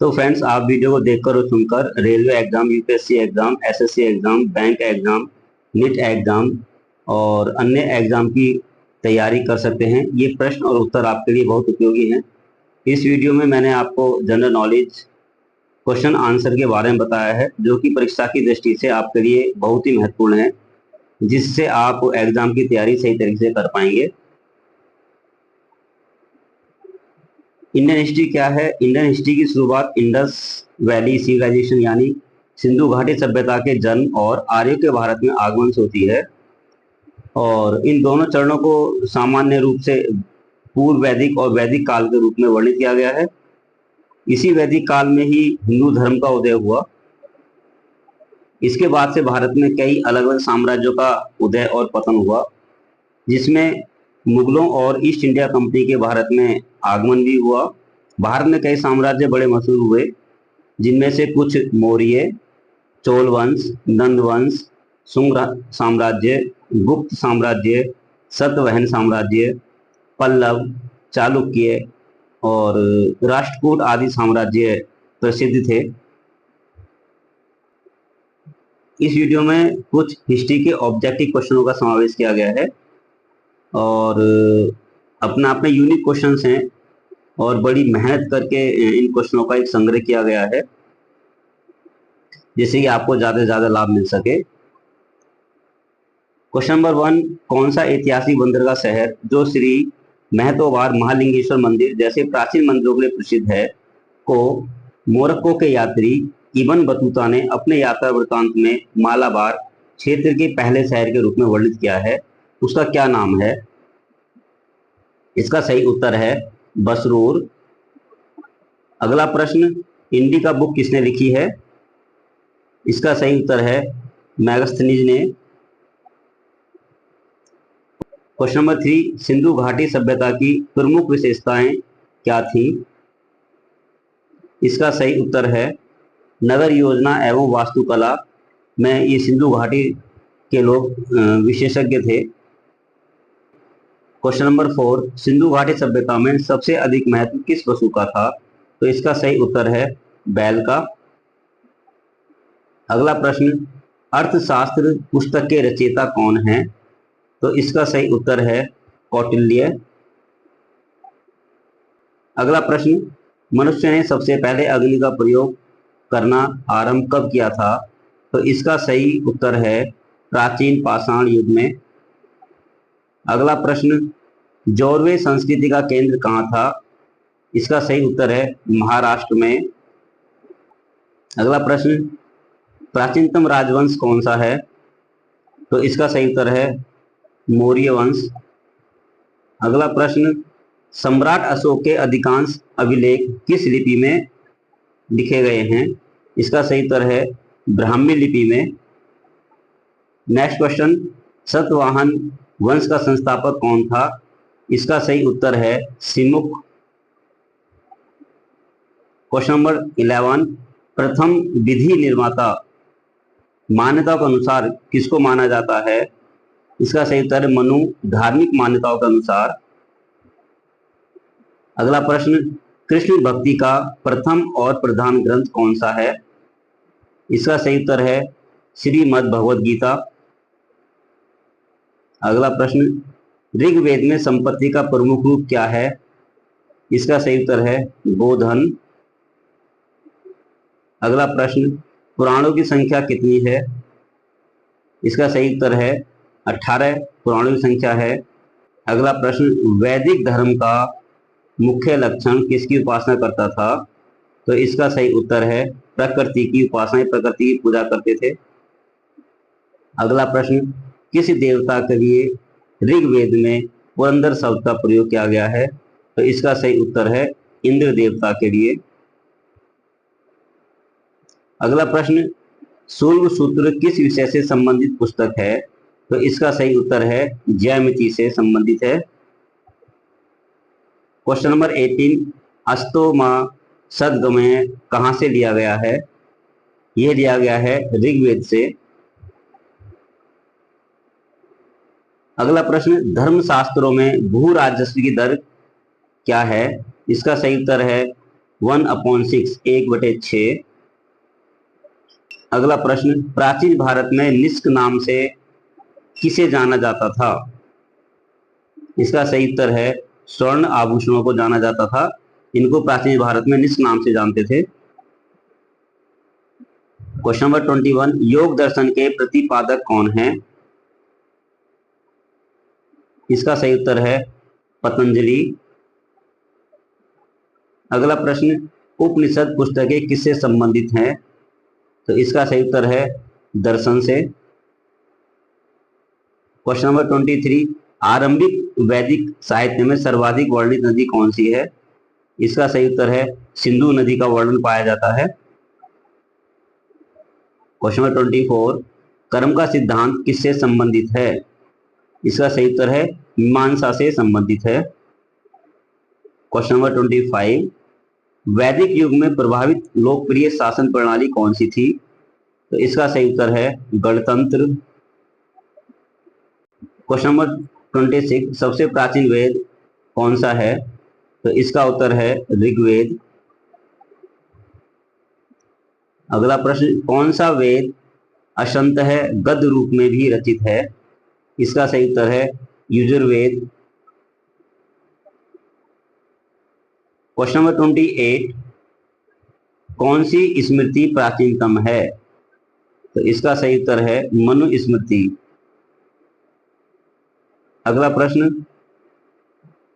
तो फ्रेंड्स, आप वीडियो को देखकर और सुनकर railway exam, UPSC exam, SSC exam, bank exam, NEET exam और अन्य एग्जाम की तैयारी कर सकते हैं। ये प्रश्न और उत्तर आपके लिए बहुत उपयोगी हैं। इस वीडियो में मैंने आपको जनरल नॉलेज क्वेश्चन आंसर के बारे में बताया है, जो कि परीक्षा की दृष्टि से आपके लिए बहुत ही महत्वपूर्ण है, जिससे आप एग्जाम की तैयारी सही तरीके से कर पाएंगे। इंडियन हिस्ट्री क्या है? इंडियन हिस्ट्री की शुरुआत इंडस वैली सिविलाइजेशन यानी सिंधु घाटी सभ्यता के जन्म और आर्यों के भारत में आगमन से होती है। और इन दोनों चरणों को सामान्य रूप से पूर्व वैदिक और वैदिक काल के रूप में वर्णित किया गया है। इसी वैदिक काल में ही हिंदू धर्म का उदय हुआ। इसके बाद से भारत में कई अलग अलग साम्राज्यों का उदय और पतन हुआ, जिसमें मुगलों और ईस्ट इंडिया कंपनी के भारत में आगमन भी हुआ। भारत में कई साम्राज्य बड़े मशहूर हुए, जिनमें से कुछ मौर्य, चोल वंश, नंद वंश, शुंग साम्राज्य, गुप्त साम्राज्य, सातवाहन साम्राज्य, पल्लव, चालुक्य और राष्ट्रकूट आदि साम्राज्य प्रसिद्ध थे। इस वीडियो में कुछ हिस्ट्री के ऑब्जेक्टिव क्वेश्चनों का समावेश किया गया है और अपना अपने यूनिक क्वेश्चंस हैं और बड़ी मेहनत करके इन क्वेश्चनों का एक संग्रह किया गया है, जिससे कि आपको ज्यादा से ज्यादा लाभ मिल सके। क्वेश्चन नंबर 1, कौन सा ऐतिहासिक बंदरगाह शहर जो श्री महतोबार महालिंगेश्वर मंदिर जैसे प्राचीन मंदिरों के लिए प्रसिद्ध है को मोरक्को के यात्री इब्न बतूता ने अपने यात्रा वृत्तांत में मालाबार क्षेत्र के पहले शहर के रूप में वर्णित किया है? उसका क्या नाम है? इसका सही उत्तर है बसरूर। अगला प्रश्न, इंडिका बुक किसने लिखी है? इसका सही उत्तर है मैगस्थनीज ने। क्वेश्चन नंबर 3, सिंधु घाटी सभ्यता की प्रमुख विशेषताएं क्या थी? इसका सही उत्तर है नगर योजना एवं वास्तुकला में ये सिंधु घाटी के लोग विशेषज्ञ थे। क्वेश्चन नंबर 4, सिंधु घाटी सभ्यता में सबसे अधिक महत्व किस पशु का था? तो इसका सही उत्तर है बैल का। अगला प्रश्न, अर्थशास्त्र पुस्तक के रचयिता कौन है? तो इसका सही उत्तर है कौटिल्य। अगला प्रश्न, मनुष्य ने सबसे पहले अग्नि का प्रयोग करना आरंभ कब किया था? तो इसका सही उत्तर है प्राचीन पाषाण युग में। अगला प्रश्न, जौरवे संस्कृति का केंद्र कहाँ था? इसका सही उत्तर है महाराष्ट्र में। अगला प्रश्न, प्राचीनतम राजवंश कौन सा है? तो इसका सही उत्तर है मौर्य वंश। अगला प्रश्न, सम्राट अशोक के अधिकांश अभिलेख किस लिपि में लिखे गए हैं? इसका सही उत्तर है ब्राह्मी लिपि में। नेक्स्ट क्वेश्चन, सातवाहन वंश का संस्थापक कौन था? इसका सही उत्तर है सिमुक। क्वेश्चन नंबर 11, प्रथम विधि निर्माता मान्यताओं के अनुसार किसको माना जाता है? इसका सही उत्तर है मनु, धार्मिक मान्यताओं के अनुसार। अगला प्रश्न, कृष्ण भक्ति का प्रथम और प्रधान ग्रंथ कौन सा है? इसका सही उत्तर है श्रीमद् भगवद गीता। अगला प्रश्न, ऋग्वेद में संपत्ति का प्रमुख रूप क्या है? इसका सही उत्तर है गोधन। अगला प्रश्न, पुराणों की संख्या कितनी है? इसका सही उत्तर है 18 पुराणों की संख्या है। अगला प्रश्न, वैदिक धर्म का मुख्य लक्षण किसकी उपासना करता था? तो इसका सही उत्तर है प्रकृति की उपासना, प्रकृति की पूजा करते थे। अगला प्रश्न, किस देवता के लिए ऋग्वेद में पुरंदर शब्द का प्रयोग किया गया है? तो इसका सही उत्तर है इंद्र देवता के लिए। अगला प्रश्न, शुल्ब सूत्र किस विषय से संबंधित पुस्तक है? तो इसका सही उत्तर है ज्यामिति से संबंधित है। क्वेश्चन नंबर 18, अस्तोमा सद्गमय कहां से लिया गया है? यह लिया गया है ऋग्वेद से। अगला प्रश्न, धर्मशास्त्रों में भू राजस्व की दर क्या है? इसका सही उत्तर है 1/6, 1/6। अगला प्रश्न, प्राचीन भारत में निष्क नाम से किसे जाना जाता था? इसका सही उत्तर है स्वर्ण आभूषणों को जाना जाता था। इनको प्राचीन भारत में निष्क नाम से जानते थे। क्वेश्चन नंबर 21, योग दर्शन के प्रतिपादक कौन हैं? इसका सही उत्तर है पतंजलि। अगला प्रश्न, उपनिषद पुस्तकें किससे संबंधित हैं? तो इसका सही उत्तर है दर्शन से। क्वेश्चन नंबर 23, आरंभिक वैदिक साहित्य में सर्वाधिक वर्णित नदी कौन सी है? इसका सही उत्तर है सिंधु नदी का वर्णन पाया जाता है। क्वेश्चन नंबर 24, कर्म का सिद्धांत किससे संबंधित है? इसका सही उत्तर है मीमांसा से संबंधित है। क्वेश्चन नंबर 25, वैदिक युग में प्रभावित लोकप्रिय शासन प्रणाली कौन सी थी? तो इसका सही उत्तर है गणतंत्र। क्वेश्चन नंबर 26, सबसे प्राचीन वेद कौन सा है? तो इसका उत्तर है ऋग्वेद। अगला प्रश्न, कौन सा वेद असंतः गद्य रूप में भी रचित है? इसका सही उत्तर है यजुर्वेद। क्वेश्चन नंबर 28, कौन सी स्मृति प्राचीनतम है? तो इसका सही उत्तर है मनुस्मृति। अगला प्रश्न,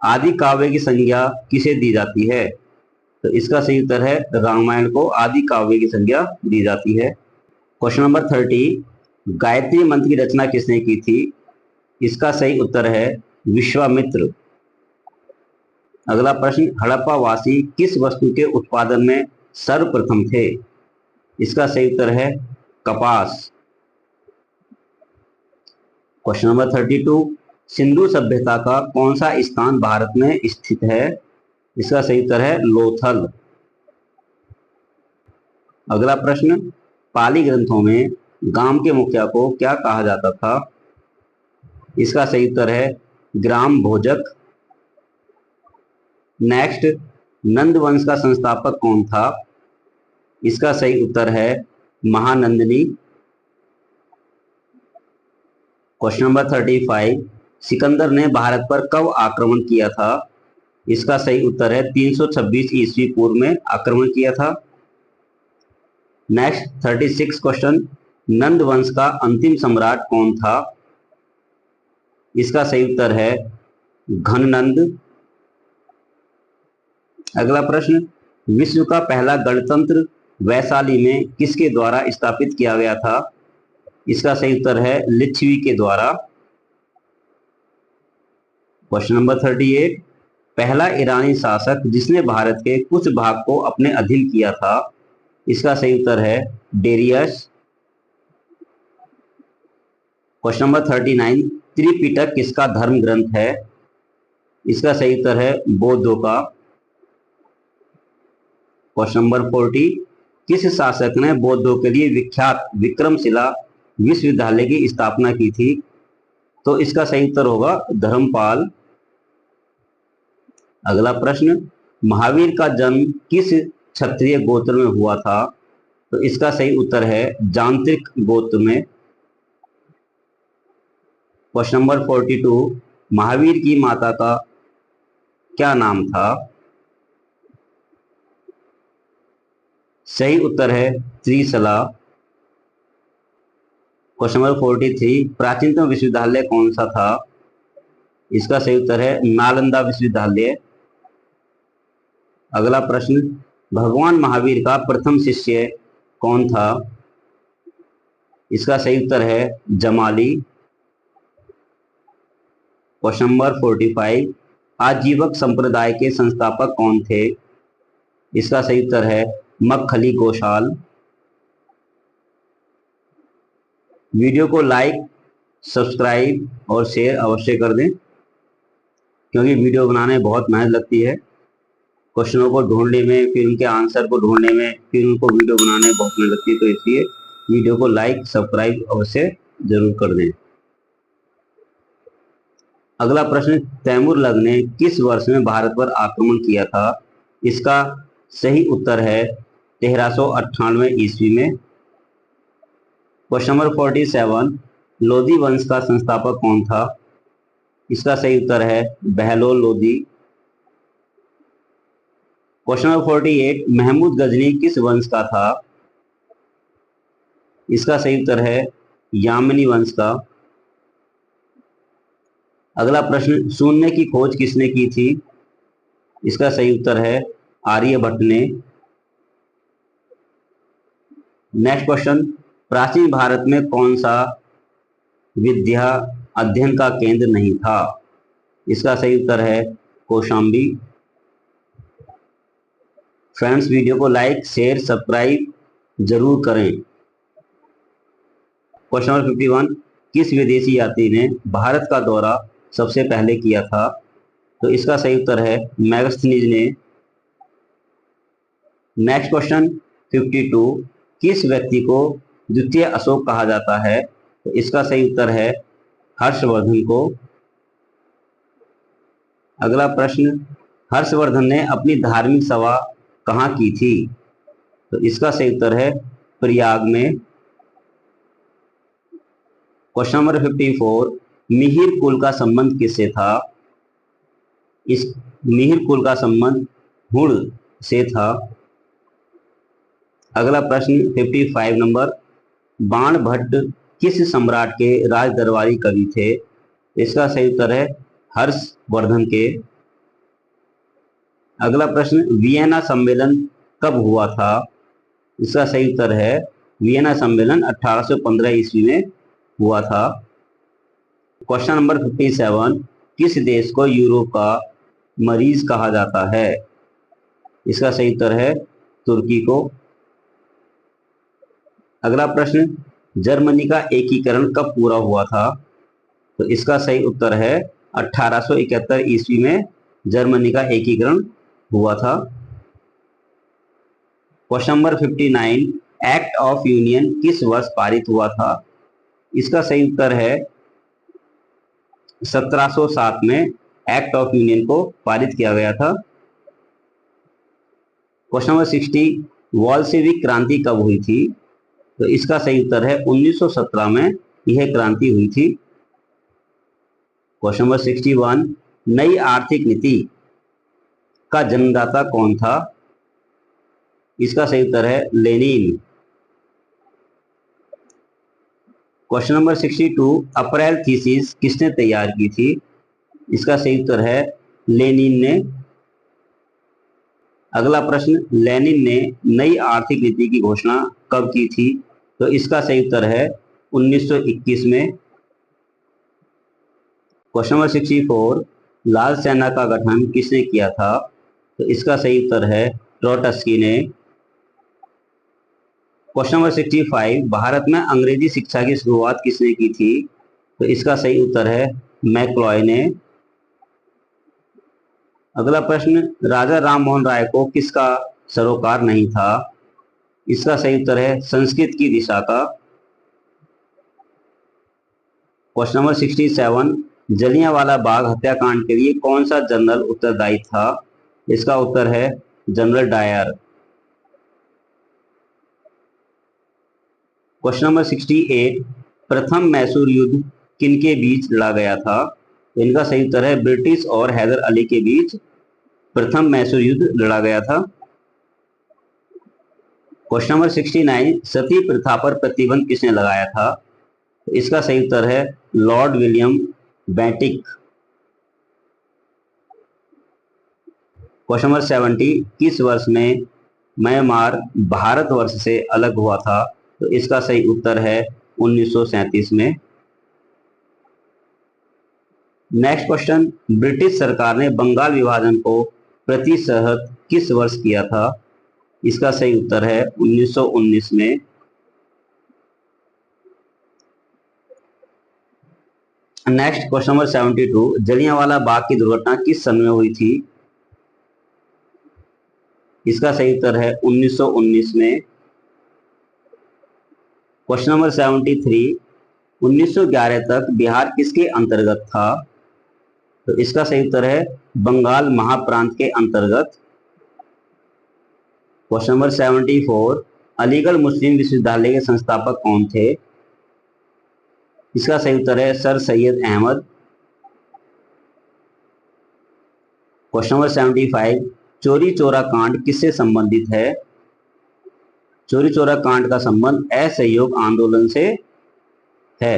आदि काव्य की संज्ञा किसे दी जाती है? तो इसका सही उत्तर है रामायण को आदि काव्य की संज्ञा दी जाती है। क्वेश्चन नंबर 30, गायत्री मंत्र की रचना किसने की थी? इसका सही उत्तर है विश्वामित्र। अगला प्रश्न, हड़प्पा वासी किस वस्तु के उत्पादन में सर्वप्रथम थे? इसका सही उत्तर है कपास। क्वेश्चन नंबर 32, सिंधु सभ्यता का कौन सा स्थान भारत में स्थित है? इसका सही उत्तर है लोथल। अगला प्रश्न, पाली ग्रंथों में गांव के मुखिया को क्या कहा जाता था? इसका सही उत्तर है ग्राम भोजक। नेक्स्ट, नंद वंश का संस्थापक कौन था? इसका सही उत्तर है महानंदिनी। क्वेश्चन नंबर 35, सिकंदर ने भारत पर कब आक्रमण किया था? इसका सही उत्तर है 326 ईस्वी पूर्व में आक्रमण किया था। नेक्स्ट 36 क्वेश्चन, नंद वंश का अंतिम सम्राट कौन था? इसका सही उत्तर है घननंद। अगला प्रश्न, विश्व का पहला गणतंत्र वैशाली में किसके द्वारा स्थापित किया गया था? इसका सही उत्तर है लिच्छवी के द्वारा। क्वेश्चन नंबर 38, पहला ईरानी शासक जिसने भारत के कुछ भाग को अपने अधीन किया था? इसका सही उत्तर है डेरियस। क्वेश्चन नंबर 39, त्रिपिटक किसका धर्म ग्रंथ है? इसका सही उत्तर है बौद्धों का। क्वेश्चन नंबर 40, किस शासक ने बौद्धों के लिए विख्यात विक्रमशिला विश्वविद्यालय की स्थापना की थी? तो इसका सही उत्तर होगा धर्मपाल। अगला प्रश्न, महावीर का जन्म किस क्षत्रिय गोत्र में हुआ था? तो इसका सही उत्तर है जांत्रिक गोत्र में। क्वेश्चन नंबर 42, महावीर की माता का क्या नाम था? सही उत्तर है त्रिशला। क्वेश्चन नंबर 43, प्राचीनतम विश्वविद्यालय कौन सा था? इसका सही उत्तर है नालंदा विश्वविद्यालय। अगला प्रश्न, भगवान महावीर का प्रथम शिष्य कौन था? इसका सही उत्तर है जमाली। क्वेश्चन नंबर 45, आजीवक संप्रदाय के संस्थापक कौन थे? इसका सही उत्तर है मक्खली गोशाल। वीडियो को लाइक, सब्सक्राइब और शेयर अवश्य कर दें, क्योंकि वीडियो बनाने में बहुत मेहनत लगती है। क्वेश्चनों को ढूंढने में, फिर उनके आंसर को ढूंढने में, फिर उनको वीडियो बनाने में बहुत मेहनत लगती है, तो इसलिए वीडियो को लाइक, सब्सक्राइब अवश्य जरूर कर दें। अगला प्रश्न, तैमूरलंग ने किस वर्ष में भारत पर आक्रमण किया था? इसका सही उत्तर है 1398 ईस्वी में। क्वेश्चन नंबर 47, लोधी वंश का संस्थापक कौन था? इसका सही उत्तर है बहलोल लोधी। क्वेश्चन नंबर 48, महमूद गजनी किस वंश का था? इसका सही उत्तर है यामिनी वंश का। अगला प्रश्न, शून्य की खोज किसने की थी? इसका सही उत्तर है आर्यभट्ट ने। नेक्स्ट क्वेश्चन, प्राचीन भारत में कौन सा विद्या अध्ययन का केंद्र नहीं था? इसका सही उत्तर है कौशाम्बी। फ्रेंड्स, वीडियो को लाइक शेयर सब्सक्राइब जरूर करें। क्वेश्चन नंबर 51, किस विदेशी यात्री ने भारत का दौरा सबसे पहले किया था? तो इसका सही उत्तर है मैगस्थनीज ने। नेक्स्ट क्वेश्चन 52, किस व्यक्ति को द्वितीय अशोक कहा जाता है? तो इसका सही उत्तर है हर्षवर्धन को। अगला प्रश्न, हर्षवर्धन ने अपनी धार्मिक सभा कहाँ की थी? तो इसका सही उत्तर है प्रयाग में। क्वेश्चन नंबर 54, मिहिर कुल का संबंध किससे था? इस मिहिर कुल का संबंध हुण से था। अगला प्रश्न 55 नंबर, बाणभट्ट किस सम्राट के राज दरबारी कवि थे? इसका सही उत्तर है हर्षवर्धन के। अगला प्रश्न, वियना सम्मेलन कब हुआ था? इसका सही उत्तर है वियना सम्मेलन 1815 ईस्वी में हुआ था। क्वेश्चन नंबर 57, किस देश को यूरोप का मरीज कहा जाता है? इसका सही उत्तर है तुर्की को। अगला प्रश्न, जर्मनी का एकीकरण कब पूरा हुआ था? तो इसका सही उत्तर है 1871 ईस्वी में जर्मनी का एकीकरण हुआ था। Question number 59, act of union किस वर्ष पारित हुआ था? इसका सही उत्तर है 1707 में एक्ट ऑफ यूनियन को पारित किया गया था। क्वेश्चन नंबर 60, वॉल्शेविक क्रांति कब हुई थी? तो इसका सही उत्तर है 1917 में यह क्रांति हुई थी। क्वेश्चन नंबर 61, नई आर्थिक नीति का जन्मदाता कौन था? इसका सही उत्तर है Lenin. Question number 62, April thesis किसने तैयार की थी? इसका सही उत्तर है लेनिन ने। अगला प्रश्न, लेनिन ने नई आर्थिक नीति की घोषणा कब की थी? तो इसका सही उत्तर है 1921 में। क्वेश्चन नंबर 64, लाल सेना का गठन किसने किया था? तो इसका सही उत्तर है ट्रोट्स्की ने। क्वेश्चन नंबर 65, भारत में अंग्रेजी शिक्षा की शुरुआत किसने की थी? तो इसका सही उत्तर है मैक्लॉय ने। अगला प्रश्न, राजा राम मोहन राय को किसका सरोकार नहीं था? इसका सही उत्तर है संस्कृत की दिशा का। क्वेश्चन नंबर 67, जलियांवाला बाग हत्याकांड के लिए कौन सा जनरल उत्तरदायी था? इसका उत्तर है जनरल डायर। क्वेश्चन नंबर 68, प्रथम मैसूर युद्ध किनके बीच लड़ा गया था? इनका सही उत्तर है ब्रिटिश और हैदर अली के बीच प्रथम मैसूर युद्ध लड़ा गया था। क्वेश्चन नंबर 69, सती प्रथा पर प्रतिबंध किसने लगाया था? इसका सही उत्तर है Lord William Bentinck. Question number 70, किस वर्ष में म्यांमार भारतवर्ष से अलग हुआ था? तो इसका सही उत्तर है 1937 में। नेक्स्ट क्वेश्चन, ब्रिटिश सरकार ने बंगाल विभाजन को प्रतिशत किस वर्ष किया था? इसका सही उत्तर है 1919 में। Next question number 72, Jallianwala Bagh की दुर्घटना किस सन में हुई थी? इसका सही उत्तर है 1919 में। क्वेश्चन नंबर 73, 1911 तक बिहार किसके अंतर्गत था? तो इसका सही उत्तर है बंगाल महाप्रांत के अंतर्गत। क्वेश्चन नंबर 74, अलीगढ़ मुस्लिम विश्वविद्यालय के संस्थापक कौन थे? इसका सही उत्तर है sir Syed Ahmad. Question number 75, चोरी चोरा कांड किससे संबंधित है? चोरी चोरा कांड का संबंध असहयोग आंदोलन से है।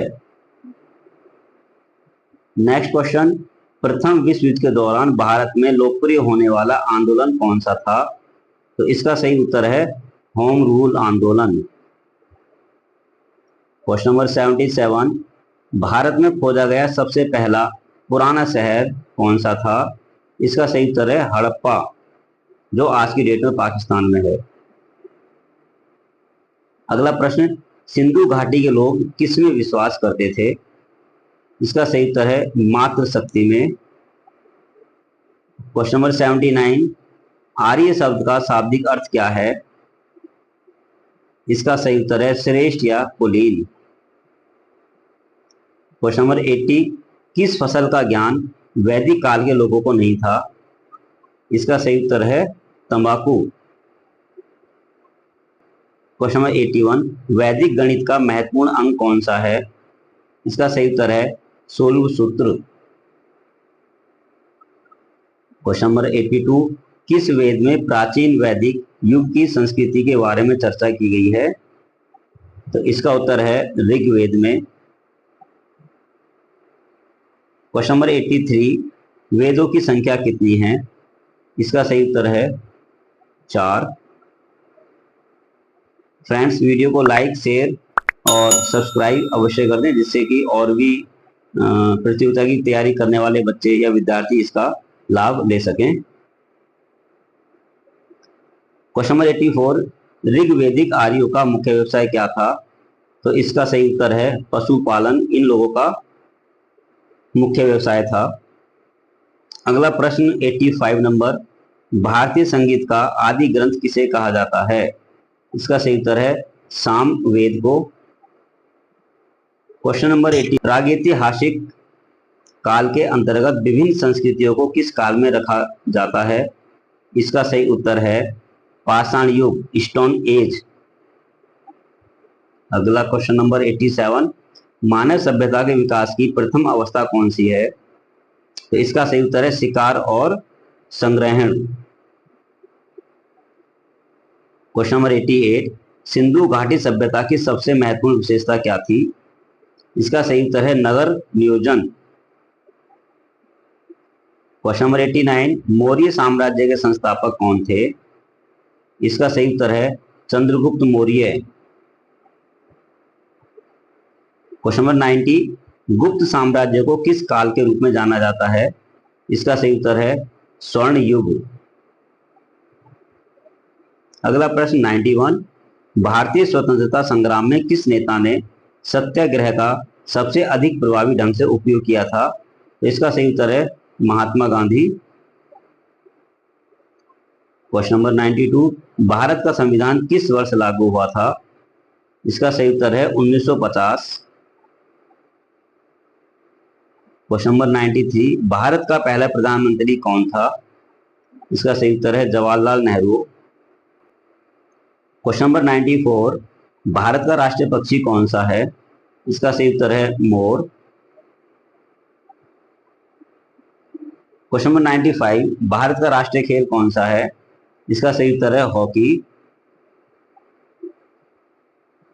नेक्स्ट क्वेश्चन, प्रथम विश्व युद्ध के दौरान भारत में लोकप्रिय होने वाला आंदोलन कौन सा था? तो इसका सही उत्तर है होम रूल आंदोलन। क्वेश्चन नंबर 77, भारत में खोजा गया सबसे पहला पुराना शहर कौन सा था? इसका सही उत्तर है हड़प्पा, जो आज की डेट में पाकिस्तान में है। अगला प्रश्न, सिंधु घाटी के लोग किस में विश्वास करते थे? इसका सही उत्तर है मातृ शक्ति में। क्वेश्चन नंबर 79, आर्य शब्द का शाब्दिक अर्थ क्या है? इसका सही उत्तर है श्रेष्ठ या कुलीन। क्वेश्चन नंबर 80, किस फसल का ज्ञान वैदिक काल के लोगों को नहीं था? इसका सही उत्तर है तंबाकू। क्वेश्चन नंबर 81, वैदिक गणित का महत्वपूर्ण अंग कौन सा है? इसका सही उत्तर है 16वें सूत्र। क्वेश्चन नंबर 82, किस वेद में प्राचीन वैदिक युग की संस्कृति के बारे में चर्चा की गई है? तो इसका उत्तर है ऋग्वेद में। क्वेश्चन नंबर 83, वेदों की संख्या कितनी है? इसका सही उत्तर है 4। फ्रेंड्स, वीडियो को लाइक, शेयर और सब्सक्राइब अवश्य कर दें, जिससे कि और भी प्रतियोगिता की तैयारी करने वाले बच्चे या विद्यार्थी इसका लाभ ले सकें। क्वेश्चन नंबर 84, ऋग्वैदिक आर्यों का मुख्य व्यवसाय क्या था? तो इसका सही उत्तर है पशुपालन, इन लोगों का मुख्य व्यवसाय था। अगला प्रश्न 85 नंबर, भारतीय संगीत का आदि ग्रंथ किसे कहा जाता है? इसका सही उत्तर है सामवेद को। क्वेश्चन नंबर 80, प्रागैतिहासिक काल के अंतर्गत विभिन्न संस्कृतियों को किस काल में रखा जाता है? इसका सही उत्तर है पाषाण युग, स्टोन एज। अगला क्वेश्चन नंबर 87, मानव सभ्यता के विकास की प्रथम अवस्था कौन सी है? तो इसका सही उत्तर है शिकार और संग्रहण। क्वेश्चन नंबर 88, सिंधु घाटी सभ्यता की सबसे महत्वपूर्ण विशेषता क्या थी? इसका सही उत्तर है नगर नियोजन। क्वेश्चन नंबर 89, मौर्य साम्राज्य के संस्थापक कौन थे? इसका सही उत्तर है चंद्रगुप्त मौर्य। क्वेश्चन नंबर 90, गुप्त साम्राज्य को किस काल के रूप में जाना जाता है? इसका सही उत्तर है स्वर्ण युग। अगला प्रश्न 91, भारतीय स्वतंत्रता संग्राम में किस नेता ने सत्याग्रह का सबसे अधिक प्रभावी ढंग से उपयोग किया था? तो इसका सही उत्तर है महात्मा गांधी। क्वेश्चन नंबर 92, भारत का संविधान किस वर्ष लागू हुआ था? इसका सही उत्तर है 1950। क्वेश्चन नंबर 93, भारत का पहला प्रधानमंत्री कौन था? इसका सही उत्तर है जवाहरलाल नेहरू। क्वेश्चन नंबर 94, भारत का राष्ट्रीय पक्षी कौन सा है? इसका सही उत्तर है मोर। क्वेश्चन नंबर 95, भारत का राष्ट्रीय खेल कौन सा है? इसका सही उत्तर है हॉकी।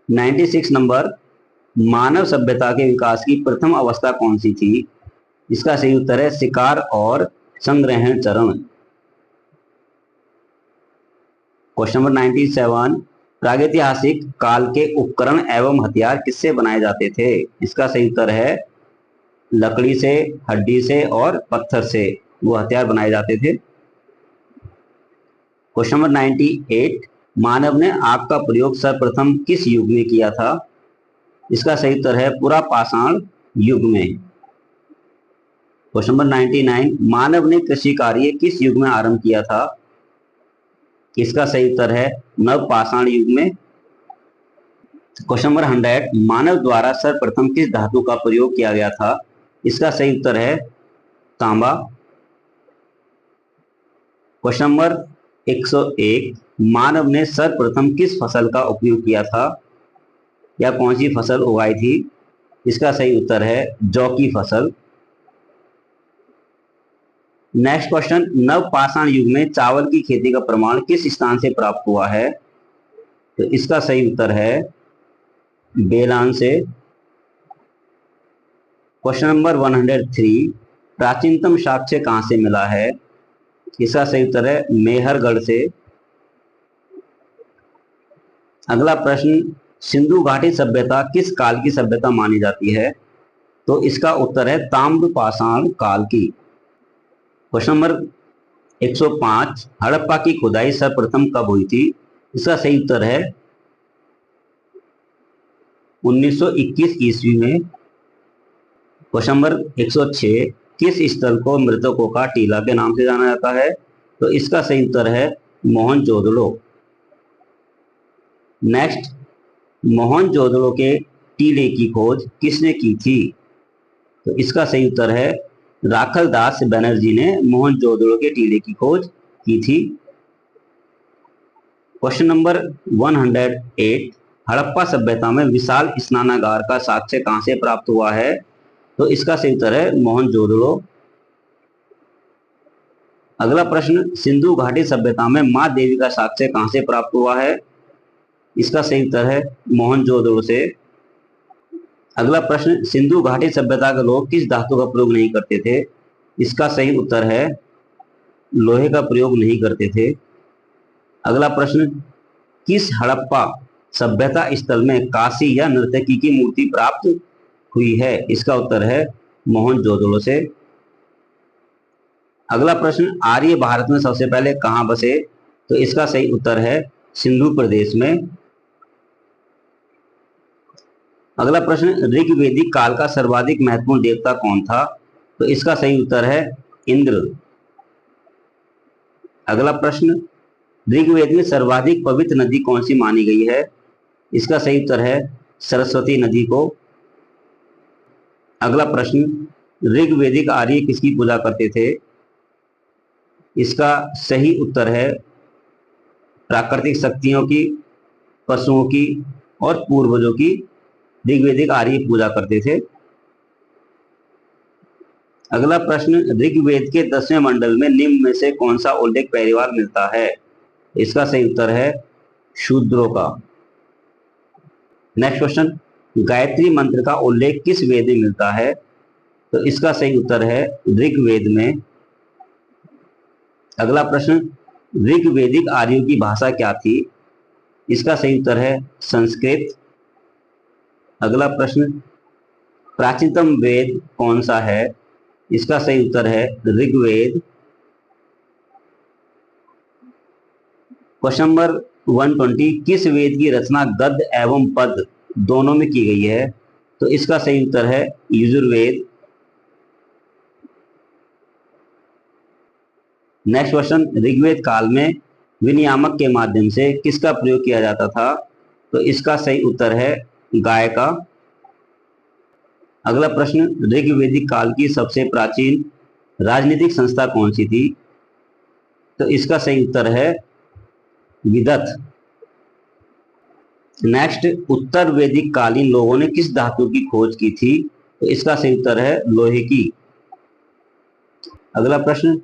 96 नंबर, मानव सभ्यता के विकास की प्रथम अवस्था कौन सी थी? इसका सही उत्तर है शिकार और संग्रहण चरण। क्वेश्चन नंबर 97, प्रागैतिहासिक काल के उपकरण एवं हथियार किससे बनाए जाते थे? इसका सही उत्तर है लकड़ी से, हड्डी से और पत्थर से वो हथियार बनाए जाते थे। क्वेश्चन नंबर 98, मानव ने आग का प्रयोग सर्वप्रथम किस युग में किया था? इसका सही उत्तर है पुरापाषाण युग में। क्वेश्चन नंबर 99, मानव ने कृषि कार्य किस युग में आरंभ किया था? इसका सही उत्तर है नवपाषाण युग में। क्वेश्चन नंबर 100, मानव द्वारा सर्वप्रथम किस धातु का प्रयोग किया गया था? इसका सही उत्तर है तांबा। क्वेश्चन नंबर 101 मानव ने सर्वप्रथम किस फसल का उपयोग किया था या कौन सी फसल उगाई थी? इसका सही उत्तर है जौ की फसल। नेक्स्ट क्वेश्चन, नवपाषाण युग में चावल की खेती का प्रमाण किस स्थान से प्राप्त हुआ है? तो इसका सही उत्तर है बेलान से। क्वेश्चन नंबर 103, प्राचीनतम साक्ष्य कहां से मिला है? इसका सही उत्तर है मेहरगढ़ से। अगला प्रश्न, सिंधु घाटी सभ्यता किस काल की सभ्यता मानी जाती है? तो इसका उत्तर है ताम्रपाषाण काल की। क्वेश्चन नंबर 105, हड़प्पा की खुदाई सर्वप्रथम कब हुई थी? इसका सही उत्तर है 1921 ईस्वी में। क्वेश्चन नंबर 106, किस स्थल को मृतकों का टीला के नाम से जाना जाता है? तो इसका सही उत्तर है मोहनजोदड़ो। नेक्स्ट, मोहनजोदड़ो के टीले की खोज किसने की थी? तो इसका सही उत्तर है राखल दास बनर्जी ने मोहनजोदड़ो के टीले की खोज की थी। क्वेश्चन नंबर 108, हड़प्पा सभ्यता में विशाल स्नानागार का साक्ष्य कहां से प्राप्त हुआ है? तो इसका सही उत्तर है मोहनजोदड़ो। अगला प्रश्न, सिंधु घाटी सभ्यता में मां देवी का साक्ष्य कहां से प्राप्त हुआ है? इसका सही उत्तर है मोहनजोदड़ो से। अगला प्रश्न, सिंधु घाटी सभ्यता के लोग किस धातु का प्रयोग नहीं करते थे? इसका सही उत्तर है लोहे का प्रयोग नहीं करते थे। अगला प्रश्न, किस हड़प्पा सभ्यता स्थल में काशी या नर्तकी की मूर्ति प्राप्त हुई है? इसका उत्तर है मोहनजोदड़ो से। अगला प्रश्न, आर्य भारत में सबसे पहले कहां बसे? तो इसका सही उत्तर है सिंधु प्रदेश में। अगला प्रश्न, ऋग्वेदिक काल का सर्वाधिक महत्वपूर्ण देवता कौन था? तो इसका सही उत्तर है इंद्र। अगला प्रश्न, ऋग्वेद में सर्वाधिक पवित्र नदी कौन सी मानी गई है? इसका सही उत्तर है सरस्वती नदी को। अगला प्रश्न, ऋग्वेदिक आर्य किसकी पूजा करते थे? इसका सही उत्तर है प्राकृतिक शक्तियों की, पशुओं की और पूर्वजों की ऋग्वेदिक आर्य पूजा करते थे। अगला प्रश्न, ऋग्वेद के 10वें मंडल में निम्न में से कौन सा उल्लेख पहली बार मिलता है? इसका सही उत्तर है शूद्रों का। नेक्स्ट क्वेश्चन, गायत्री मंत्र का उल्लेख किस वेद में मिलता है? तो इसका सही उत्तर है ऋग्वेद में। अगला प्रश्न, ऋग्वेदिक आर्यों की भाषा क्या थी? इसका सही उत्तर है संस्कृत। अगला प्रश्न, प्राचीनतम वेद कौन सा है? इसका सही उत्तर है ऋग्वेद। क्वेश्चन नंबर 120, किस वेद की रचना गद्य एवं पद दोनों में की गई है? तो इसका सही उत्तर है यजुर्वेद। नेक्स्ट क्वेश्चन, ऋग्वेद काल में विनियामक के माध्यम से किसका प्रयोग किया जाता था? तो इसका सही उत्तर है गाय का। अगला प्रश्न, ऋग्वेदिक काल की सबसे प्राचीन राजनीतिक संस्था कौन सी थी? तो इसका सही उत्तर है विदथ। नेक्स्ट, उत्तर वैदिक कालीन लोगों ने किस धातु की खोज की थी? तो इसका सही उत्तर है लोहे की। अगला प्रश्न,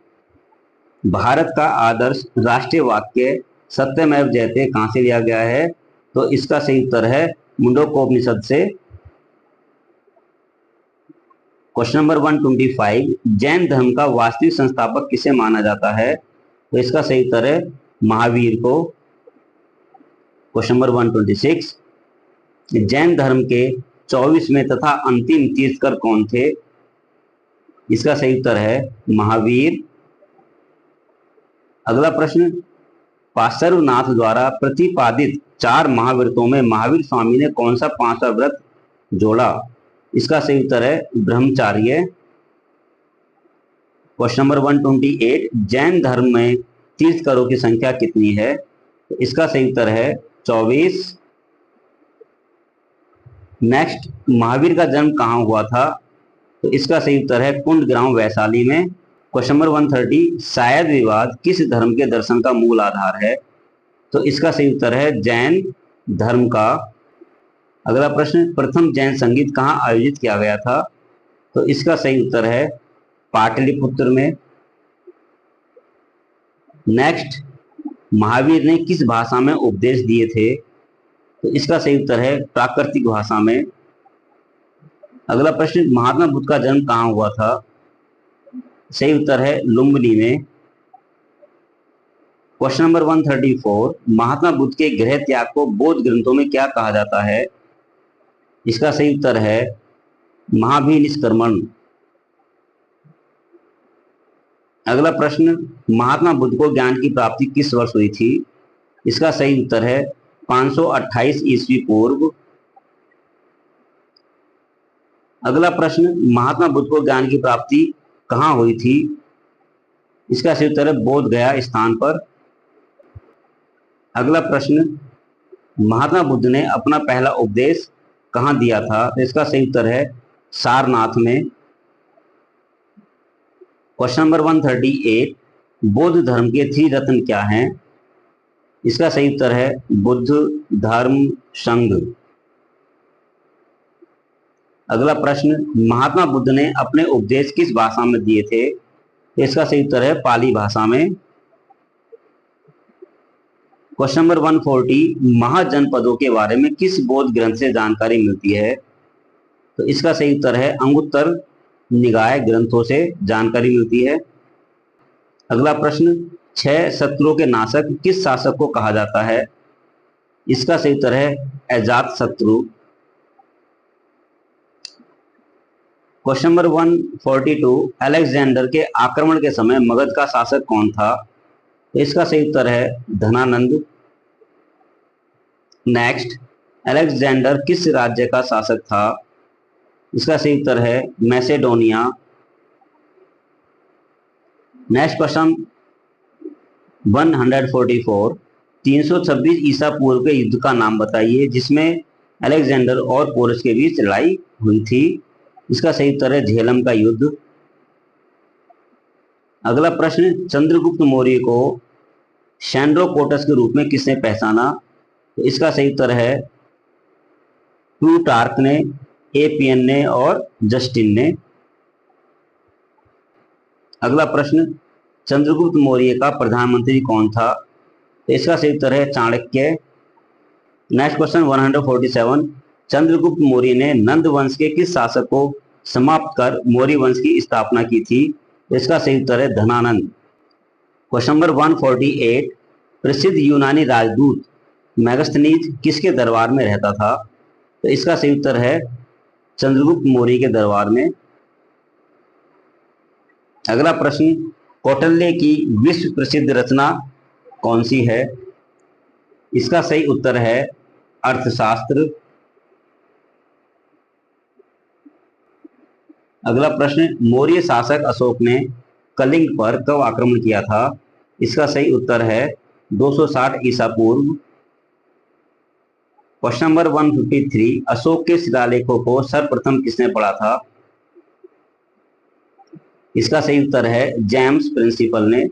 भारत का आदर्श राष्ट्रीय वाक्य सत्यमेव जयते कहां से लिया गया है? तो इसका सही उत्तर है मुंडकोपनिषद से। क्वेश्चन नंबर 125, जैन धर्म का वास्तविक संस्थापक किसे माना जाता है? तो इसका सही उत्तर है महावीर को। क्वेश्चन नंबर 126, जैन धर्म के 24वें तथा अंतिम तीर्थकर कौन थे? इसका सही उत्तर है महावीर। अगला प्रश्न, पार्श्वनाथ द्वारा प्रतिपादित 4 महाव्रतों में महावीर स्वामी ने कौन सा 5वां व्रत जोड़ा? इसका सही उत्तर है ब्रह्मचार्य। क्वेश्चन नंबर 128, जैन धर्म में तीर्थकरों की संख्या कितनी है? तो इसका सही उत्तर है 24। नेक्स्ट, महावीर का जन्म कहाँ हुआ था? तो इसका सही उत्तर है कुंडग्राम वैशाली में। क्वेश्चन नंबर 130, शायद विवाद किस धर्म के दर्शन का मूल आधार है? तो इसका सही उत्तर है जैन धर्म का। अगला प्रश्न, प्रथम जैन संगीत कहाँ आयोजित किया गया था? तो इसका सही उत्तर है पाटलिपुत्र में। नेक्स्ट, महावीर ने किस भाषा में उपदेश दिए थे? तो इसका सही उत्तर है प्राकृतिक भाषा में। अगला प्रश्न, महात्मा बुद्ध का जन्म कहाँ हुआ था? सही उत्तर है लुम्बिनी में। क्वेश्चन नंबर 134, महात्मा बुद्ध के गृह त्याग को बौद्ध ग्रंथों में क्या कहा जाता है? इसका सही उत्तर है महाभिनिष्क्रमण। अगला प्रश्न, महात्मा बुद्ध को ज्ञान की प्राप्ति किस वर्ष हुई थी? इसका सही उत्तर है 528 ईस्वी पूर्व। अगला प्रश्न, महात्मा बुद्ध को ज्ञान की प्राप्ति कहाँ हुई थी? इसका सही उत्तर है बोध गया स्थान पर। अगला प्रश्न, महात्मा बुद्ध ने अपना पहला उपदेश कहाँ दिया था? तो इसका सही उत्तर है सारनाथ में। क्वेश्चन नंबर 138, बौद्ध धर्म के त्रिरत्न क्या हैं? इसका सही उत्तर है बुद्ध, धर्म, संघ। अगला प्रश्न, महात्मा बुद्ध ने अपने उपदेश किस भाषा में दिए थे? इसका सही उत्तर है पाली भाषा में। क्वेश्चन नंबर 140, महाजनपदों के बारे में किस बौद्ध ग्रंथ से जानकारी मिलती है? तो इसका सही उत्तर है अंगुत्तर निकाय ग्रंथों से जानकारी मिलती है। अगला प्रश्न, 6 शत्रुओं के नाशक किस शासक को कहा जाता है? इसका सही उत्तर है अजात शत्रु। क्वेश्चन नंबर 142, अलेक्जेंडर के आक्रमण के समय मगध का शासक कौन था? तो इसका सही उत्तर है धनानंद। नेक्स्ट, अलेक्जेंडर किस राज्य का शासक था? इसका सही उत्तर है मैसेडोनिया। नेक्स्ट क्वेश्चन 144, 326 ईसा पूर्व के युद्ध का नाम बताइए जिसमें अलेक्जेंडर और पोरस के बीच लड़ाई हुई थी। इसका सही उत्तर है झेलम का युद्ध। अगला प्रश्न, चंद्रगुप्त मौर्य को सैंड्रोकोटस के रूप में किसने पहचाना? तो इसका सही उत्तर है प्लूटार्क ने, एपियन ने और जस्टिन ने। अगला प्रश्न, चंद्रगुप्त मौर्य का प्रधानमंत्री कौन था? तो इसका सही उत्तर है चाणक्य। नेक्स्ट क्वेश्चन 147, चंद्रगुप्त मौर्य ने नंद वंश के किस शासक को समाप्त कर मौर्य वंश की स्थापना की थी? इसका सही उत्तर है धनानंद। क्वेश्चन नंबर 148, प्रसिद्ध यूनानी राजदूत मेगास्थनीज किसके दरबार में रहता था? तो इसका सही उत्तर है चंद्रगुप्त मौर्य के दरबार में। अगला प्रश्न, कौटिल्य की विश्व प्रसिद्ध रचना कौन सी है? इसका सही उत्तर है अर्थशास्त्र। अगला प्रश्न, मौर्य शासक अशोक ने कलिंग पर कब आक्रमण किया था? इसका सही उत्तर है 260 ईसा पूर्व। क्वेश्चन नंबर 153, अशोक के शिलालेखों को सर्वप्रथम किसने पढ़ा था? इसका सही उत्तर है जेम्स प्रिंसिपल ने।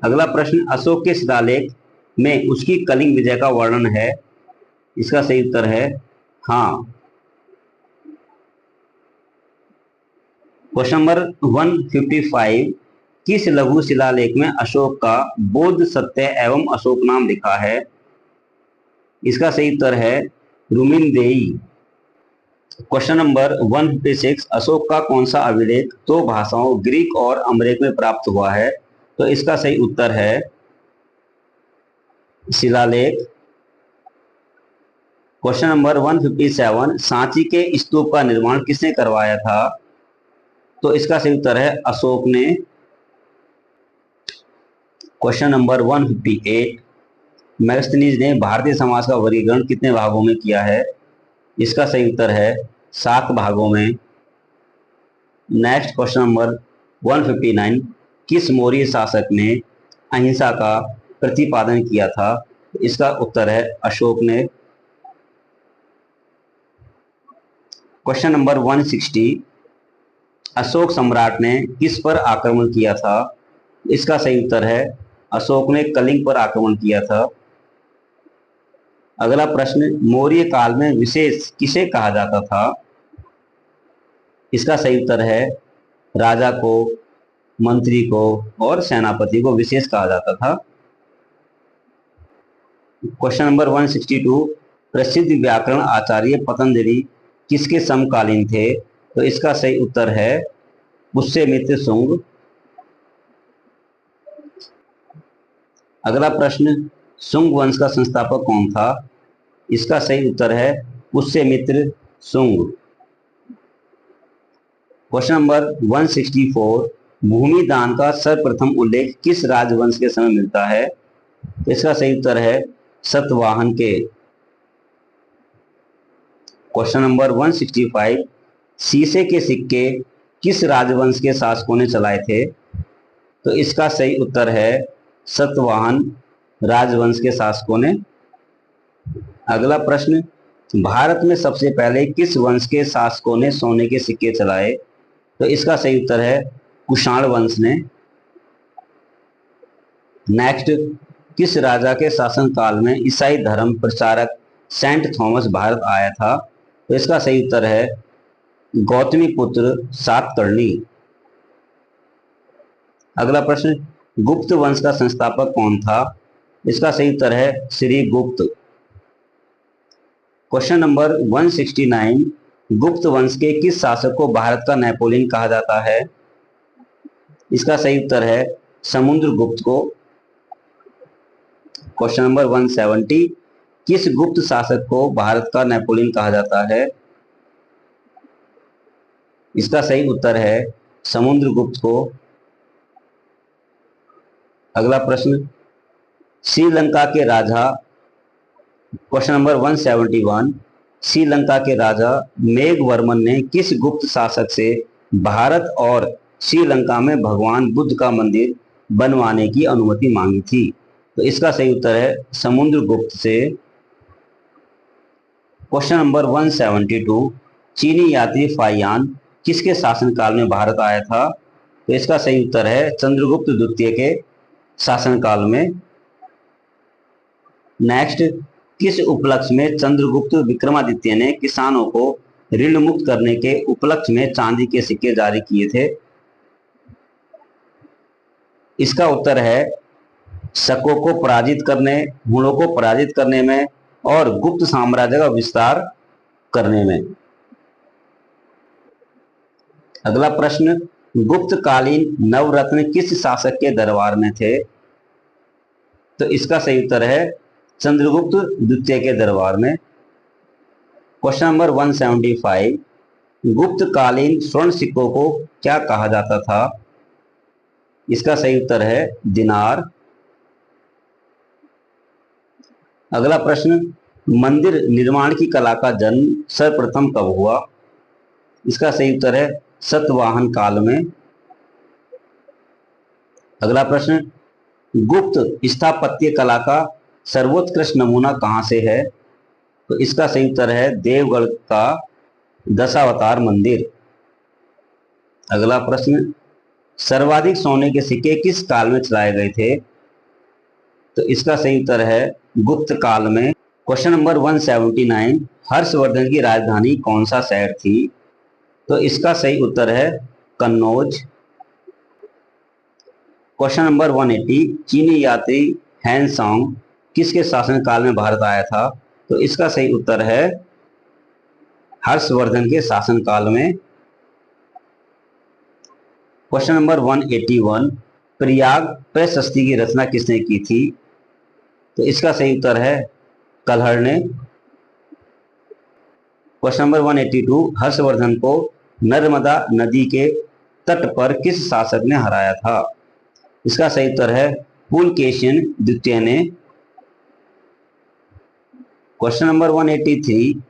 अगला प्रश्न, अशोक के शिलालेख में उसकी कलिंग विजय का वर्णन है? इसका सही उत्तर है हाँ। क्वेश्चन नंबर 155, किस लघु शिलालेख में अशोक का बौद्ध सत्य एवं अशोक नाम लिखा है? इसका सही उत्तर है रुमिनदेई। क्वेश्चन नंबर 156, अशोक का कौन सा अभिलेख 2 भाषाओं ग्रीक और अमरिक में प्राप्त हुआ है? तो इसका सही उत्तर है शिलालेख। क्वेश्चन नंबर 157, सांची के स्तूप का निर्माण किसने करवाया था? तो इसका सही उत्तर है अशोक ने। क्वेश्चन नंबर 158, मेगास्थनीज ने भारतीय समाज का वर्गीकरण कितने भागों में किया है? इसका सही उत्तर है 7 भागों में। नेक्स्ट क्वेश्चन नंबर 159, किस मौर्य शासक ने अहिंसा का प्रतिपादन किया था? इसका उत्तर है अशोक ने। क्वेश्चन नंबर 160, अशोक सम्राट ने किस पर आक्रमण किया था? इसका सही उत्तर है अशोक ने कलिंग पर आक्रमण किया था। अगला प्रश्न, मौर्य काल में विशेष किसे कहा जाता था? इसका सही उत्तर है राजा को, मंत्री को और सेनापति को विशेष कहा जाता था। क्वेश्चन नंबर 162, प्रसिद्ध व्याकरण आचार्य पतंजलि किसके समकालीन थे? तो इसका सही उत्तर है पुष्यमित्र शुंग। अगला प्रश्न, शुंग वंश का संस्थापक कौन था? इसका सही उत्तर है पुष्यमित्र शुंग। क्वेश्चन नंबर 164, भूमि दान का सर्वप्रथम उल्लेख किस राजवंश के समय मिलता है? इसका सही उत्तर है सतवाहन के। क्वेश्चन नंबर 165, शीशे के सिक्के किस राजवंश के शासकों ने चलाए थे? तो इसका सही उत्तर है सतवाहन राजवंश के शासकों ने। अगला प्रश्न, भारत में सबसे पहले किस वंश के शासकों ने सोने के सिक्के चलाए? तो इसका सही उत्तर है कुषाण वंश ने। नेक्स्ट, किस राजा के शासन काल में ईसाई धर्म प्रचारक सेंट थॉमस भारत आया था? तो इसका सही उत्तर है गौतमी पुत्र सातकर्णी। अगला प्रश्न, गुप्त वंश का संस्थापक कौन था? इसका सही उत्तर है श्री गुप्त। क्वेश्चन नंबर 169, गुप्त वंश के किस शासक को भारत का नेपोलियन कहा जाता है? इसका सही उत्तर है समुद्रगुप्त को। क्वेश्चन नंबर 170, किस गुप्त शासक को भारत का नेपोलियन कहा जाता है? इसका सही उत्तर है समुद्रगुप्त को। अगला प्रश्न, श्रीलंका के राजा, क्वेश्चन नंबर 171, श्रीलंका के राजा मेघवर्मन ने किस गुप्त शासक से भारत और श्रीलंका में भगवान बुद्ध का मंदिर बनवाने की अनुमति मांगी थी? तो इसका सही उत्तर है समुद्रगुप्त से। क्वेश्चन नंबर 172, चीनी यात्री फाइयान किसके शासनकाल में भारत आया था? तो इसका सही उत्तर है चंद्रगुप्त द्वितीय के शासनकाल में। नेक्स्ट, किस उपलक्ष्य में चंद्रगुप्त विक्रमादित्य ने किसानों को ऋण मुक्त करने के उपलक्ष्य में चांदी के सिक्के जारी किए थे? इसका उत्तर है शकों को पराजित करने, हुणों को पराजित करने में और गुप्त साम्राज्य का विस्तार करने में। अगला प्रश्न, गुप्तकालीन नवरत्न किस शासक के दरबार में थे? तो इसका सही उत्तर है चंद्रगुप्त द्वितीय के दरबार में। क्वेश्चन नंबर 175, गुप्तकालीन स्वर्ण सिक्कों को क्या कहा जाता था? इसका सही उत्तर है दिनार। अगला प्रश्न, मंदिर निर्माण की कला का जन्म सर्वप्रथम कब हुआ? इसका सही उत्तर है सतवाहन काल में। अगला प्रश्न, गुप्त स्थापत्य कला का सर्वोत्कृष्ट नमूना कहां से है? तो इसका सही उत्तर है देवगढ़ का दशावतार मंदिर। अगला प्रश्न, सर्वाधिक सोने के सिक्के किस काल में चलाए गए थे? तो इसका सही उत्तर है गुप्त काल में। क्वेश्चन नंबर 179, हर्षवर्धन की राजधानी कौन सा शहर थी? तो इसका सही उत्तर है कन्नौज। क्वेश्चन नंबर 180, चीनी यात्री हैन सांग किसके शासनकाल में भारत आया था? तो इसका सही उत्तर है हर्षवर्धन के शासनकाल में। क्वेश्चन नंबर 181, प्रयाग प्रशस्ति की रचना किसने की थी? तो इसका सही उत्तर है कल्हड़ ने। क्वेश्चन नंबर 182, हर्षवर्धन को नर्मदा नदी के तट पर किस शासक ने हराया था? इसका सही उत्तर है पुलकेशिन द्वितीय ने। क्वेश्चन नंबर 183,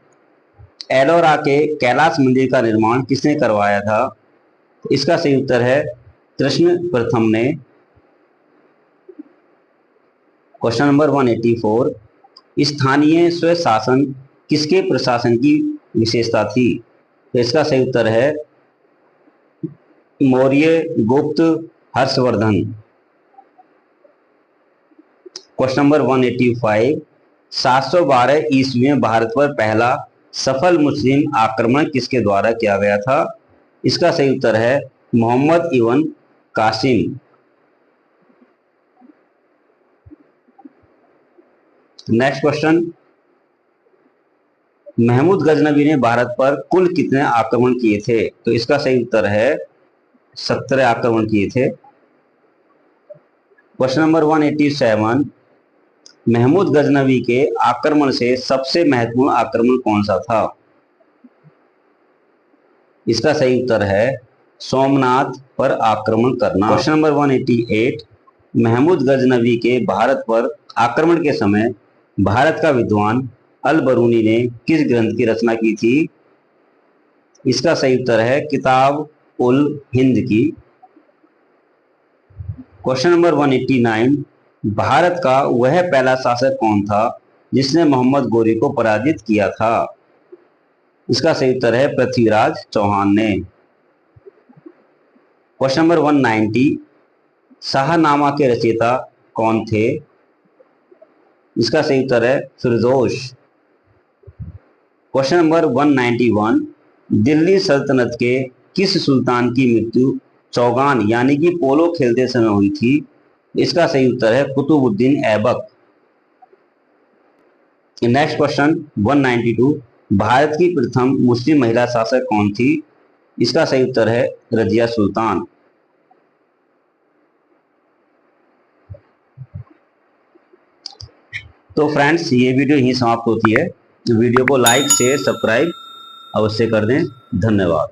एलोरा के कैलाश मंदिर का निर्माण किसने करवाया था? इसका सही उत्तर है कृष्ण प्रथम ने। क्वेश्चन नंबर 184, स्थानीय स्वशासन किसके प्रशासन की विशेषता थी? तो इसका सही उत्तर है मौर्य, गुप्त, हर्षवर्धन। क्वेश्चन नंबर 185, 712 ईस्वी में भारत पर पहला सफल मुस्लिम आक्रमण किसके द्वारा किया गया था? इसका सही उत्तर है मोहम्मद इब्न कासिम। नेक्स्ट क्वेश्चन, महमूद गजनवी ने भारत पर कुल कितने आक्रमण किए थे? तो इसका सही उत्तर है 17 आक्रमण किए थे। क्वेश्चन नंबर 187, महमूद गजनवी के आक्रमण से सबसे महत्वपूर्ण आक्रमण कौन सा था? इसका सही उत्तर है सोमनाथ पर आक्रमण करना। क्वेश्चन नंबर 188, महमूद गजनवी के भारत पर आक्रमण के समय भारत का विद्वान अल बरूनी ने किस ग्रंथ की रचना की थी? इसका सही उत्तर है किताब उल हिंद की। क्वेश्चन नंबर 189, भारत का वह पहला शासक कौन था जिसने मोहम्मद गोरी को पराजित किया था? इसका सही उत्तर है पृथ्वीराज चौहान ने। क्वेश्चन नंबर 190, शाहनामा के रचयिता कौन थे? इसका सही उत्तर है फिरदौस। क्वेश्चन नंबर 191, दिल्ली सल्तनत के किस सुल्तान की मृत्यु चौगान यानी कि पोलो खेलते समय हुई थी? इसका सही उत्तर है कुतुबुद्दीन ऐबक। नेक्स्ट क्वेश्चन 192, भारत की प्रथम मुस्लिम महिला शासक कौन थी? इसका सही उत्तर है रजिया सुल्तान। तो फ्रेंड्स, ये वीडियो यहीं समाप्त होती है। वीडियो को लाइक शेयर सब्सक्राइब अवश्य कर दें। धन्यवाद।